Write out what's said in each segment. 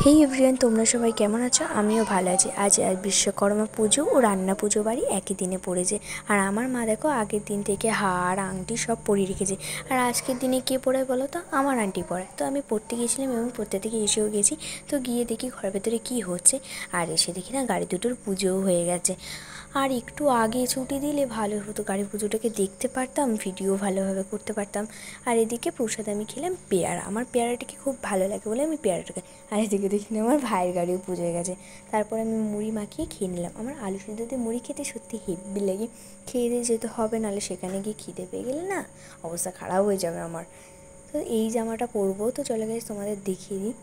হেই everyone, তোমরা সবাই কেমন আছো? আমিও ভালো আছি। আজ বিশ্বকর্মা পুজো ও রান্না পুজো বাড়ি একই দিনে পড়েছে। আর আমার মা দেখো আগের দিন থেকে হার আংটি সব পরিয়ে রেখেছে। আর আজকের দিনে কে পড়ায় বলো তো? আমার আন্টি পড়ায়। তো আমি পড়তে গিয়েছিলাম এবং পড়তে থেকে এসেও গেছি। তো গিয়ে দেখি ঘরের ভেতরে কী হচ্ছে, আর এসে দেখি না গাড়ি দুটোর পুজোও হয়ে গেছে। আর একটু আগে ছুটি দিলে ভালো হতো, গাড়ি পুজোটাকে দেখতে পারতাম, ভিডিও ভালোভাবে করতে পারতাম। আর এদিকে প্রসাদ আমি খেলাম পেয়ারা, আমার পেয়ারাটাকে খুব ভালো লাগে বলে আমি পেয়ারাটাকে। আর এদিকে দেখি না আমার ভাইয়ের গাড়িও পুজো হয়ে গেছে। তারপর আমি মুড়ি মাখিয়ে খেয়ে নিলাম। আমার আলু সিদ্ধ দিয়ে মুড়ি খেতে সত্যি হেব্বি লাগে। খেয়ে দিয়ে যেতে হবে, নাহলে সেখানে গিয়ে খিদে পেয়ে গেলে না অবস্থা খারাপ হয়ে যাবে আমার। তো এই জামাটা পরবো, তো চলে গেছে তোমাদের দেখিয়ে দিই।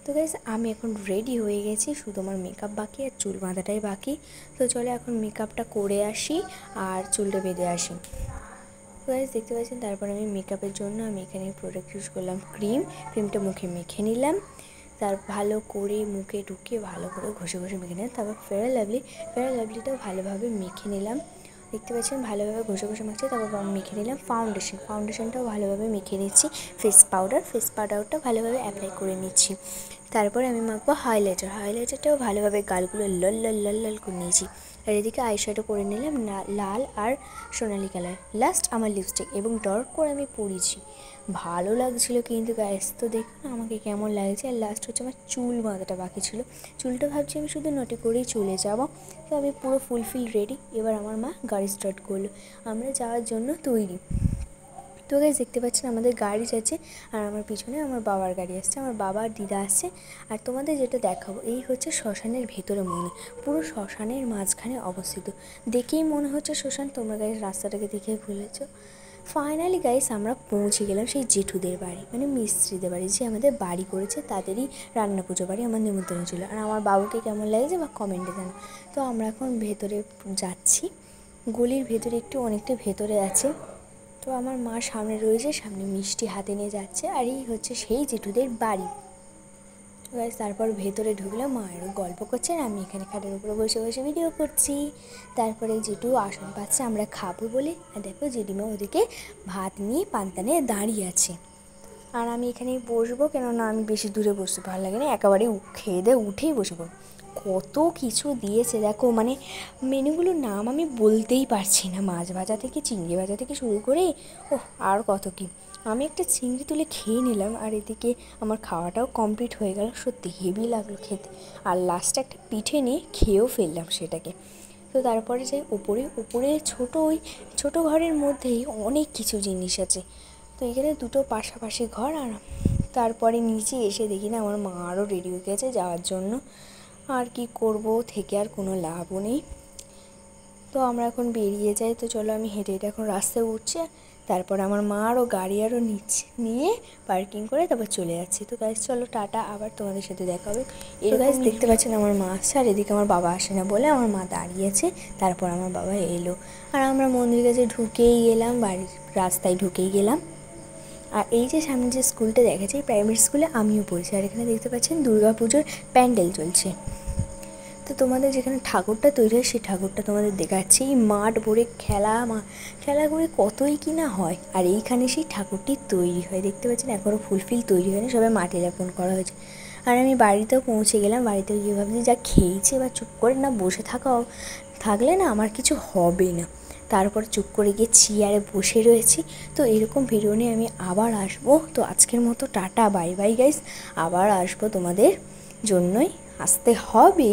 তো গাইস আমি এখন রেডি হয়ে গেছি, শুধু আমার মেকআপ বাকি আর চুল বাঁধাটাই বাকি। তো চলে এখন মেকআপটা করে আসি আর চুলটা বেঁধে আসি। তো গাইস দেখতে পাচ্ছেন, তারপর আমি মেকআপের জন্য আমি এখানে প্রোডাক্ট ইউজ করলাম ক্রিমটা মুখে মেখে নিলাম। তার ভালো করে মুখে ঢুকিয়ে ভালো করে ঘষে মেখে নিলাম। তারপর ফেয়ার লাভলিটাও ভালোভাবে মেখে নিলাম। দেখতে পাচ্ছেন ভালোভাবে ঘষে মাখছি। তারপর মেখে নিলাম ফাউন্ডেশনটাও ভালোভাবে মেখে নিচ্ছি। ফেস পাউডারটা ভালোভাবে অ্যাপ্লাই করে নিচ্ছি। তারপর আমি মাখবো হাইলাইটারটাও ভালোভাবে গালগুলো লাল করে নিয়েছি। আর এদিকে আইশ্যাডো করে নিলাম লাল আর সোনালি কালার। লাস্ট আমার লিপস্টিক এবং ডার্ক করে আমি পরিয়েছি, ভালো লাগছিলো কিন্তু গাইস। তো দেখুন আমাকে কেমন লাগছে। আর লাস্ট হচ্ছে আমার চুল বাঁধাটা বাকি ছিল। চুলটা ভাবছি আমি শুধু নটে করেই চলে যাব। তো আমি পুরো ফুলফিল রেডি। এবার আমার মা গাড়ি স্টার্ট করলো, আমরা যাওয়ার জন্য তৈরি। তো গাইস দেখতে পাচ্ছেন আমাদের গাড়ি যাচ্ছে, আর আমার পিছনে আমার বাবার গাড়ি আসছে, আমার বাবা আর দিদা আসছে। আর তোমাদের যেটা দেখাবো, এই হচ্ছে শ্মশানের ভেতরে মন্দির, পুরো শ্মশানের মাঝখানে অবস্থিত। দেখেই মনে হচ্ছে শ্মশান, তোমরা গাইস রাস্তাটাকে দেখে ভুলেছো। ফাইনালি গাইস আমরা পৌঁছে গেলাম সেই জেঠুদের বাড়ি, মানে মিস্ত্রিদের বাড়ি, যে আমাদের বাড়ি করেছে তাদেরই রান্না পুজো বাড়ি আমার নিমন্ত্রণ ছিল। আর আমার বাবুকে কেমন লাগছে বা কমেন্টে জানো। তো আমরা এখন ভেতরে যাচ্ছি, গলির ভেতরে একটু অনেকটা ভেতরে আছে। তো আমার মা সামনে রয়েছে, সামনে মিষ্টি হাতে নিয়ে যাচ্ছে। আর এই হচ্ছে সেই জেঠুদের বাড়ি। গাইস তারপর ভেতরে ঢুকলাম, মায়েরও গল্প করছে আর আমি এখানে খাটের উপরে বসে ভিডিও করছি। তারপরে জেঠু আসন পাচ্ছে আমরা খাবো বলে। আর দেখো জেঠিমা ওদিকে ভাত নিয়ে পান্তা নিয়ে দাঁড়িয়ে আছে। আর আমি এখানে বসবো, কেননা আমি বেশি দূরে বসতে ভালো লাগে না, একেবারে খেয়ে দিয়ে উঠেই বসবো। কত কিছু দিয়েছে দেখো, মানে মেনুগুলোর নাম আমি বলতেই পারছি না। মাছ ভাজা থেকে চিংড়ি ভাজা থেকে শুরু করে আর কত কি। আমি একটা চিংড়ি তুলে খেয়ে নিলাম, আর এদিকে আমার খাওয়াটাও কমপ্লিট হয়ে গেল। সত্যি হেভি লাগলো খেতে। আর লাস্টে একটা পিঠে নিয়ে খেয়েও ফেললাম সেটাকে। তো তারপরে যাই উপরে ছোটো ঘরের মধ্যেই অনেক কিছু জিনিস আছে। তো এখানে দুটো পাশাপাশি ঘর। আর তারপরে নিচে এসে দেখি না আমার মা আরও রেডি হয়ে গেছে যাওয়ার জন্য। আর কি করব, থেকে আর কোনো লাভও নেই। তো আমরা এখন বেরিয়ে যাই। তো চলো আমি হেঁটে এখন রাস্তায় উঠছি। তারপর আমার মা আরও গাড়ি আরও নিয়ে পার্কিং করে তারপর চলে যাচ্ছি। তো গাইস চলো টাটা, আবার তোমাদের সাথে দেখা হবে। এর গাইস দেখতে পাচ্ছেন আমার মা আসছে, আর এদিকে আমার বাবা আসে না বলে আমার মা দাঁড়িয়েছে। তারপর আমার বাবা এলো, আর আমরা মন্দিরের কাছে ঢুকেই গেলাম, বাড়ির রাস্তায় ঢুকেই গেলাম। আর এই যে সামনে যে স্কুলটা দেখেছি, প্রাইমারি স্কুলে আমিও পড়েছি। আর এখানে দেখতে পাচ্ছেন দুর্গাপুজোর প্যান্ডেল চলছে। তো তোমাদের যেখানে ঠাকুরটা তৈরি হয় সেই ঠাকুরটা তোমাদের দেখাচ্ছি। মাঠ ভরে খেলা করে কতই কি না হয়। আর এইখানে সেই ঠাকুরটি তৈরি হয়, দেখতে পাচ্ছেন এখনও ফুলফিল তৈরি হয়নি, সবাই মাটি লেপন করা হয়েছে। আর আমি বাড়িতেও পৌঁছে গেলাম। বাড়িতেও গিয়ে ভাবছি যা খেয়েছি, এবার চুপ করে না বসে থাকলে না আমার কিছু হবে না। তারপর চুপ করে গিয়ে চেয়ারে বসে রয়েছি। তো এরকম ভিডিও নিয়ে আমি আবার আসবো। তো আজকের মতো টাটা, বাই বাই গাইস। আবার আসবো, তোমাদের জন্যই আসতে হবে।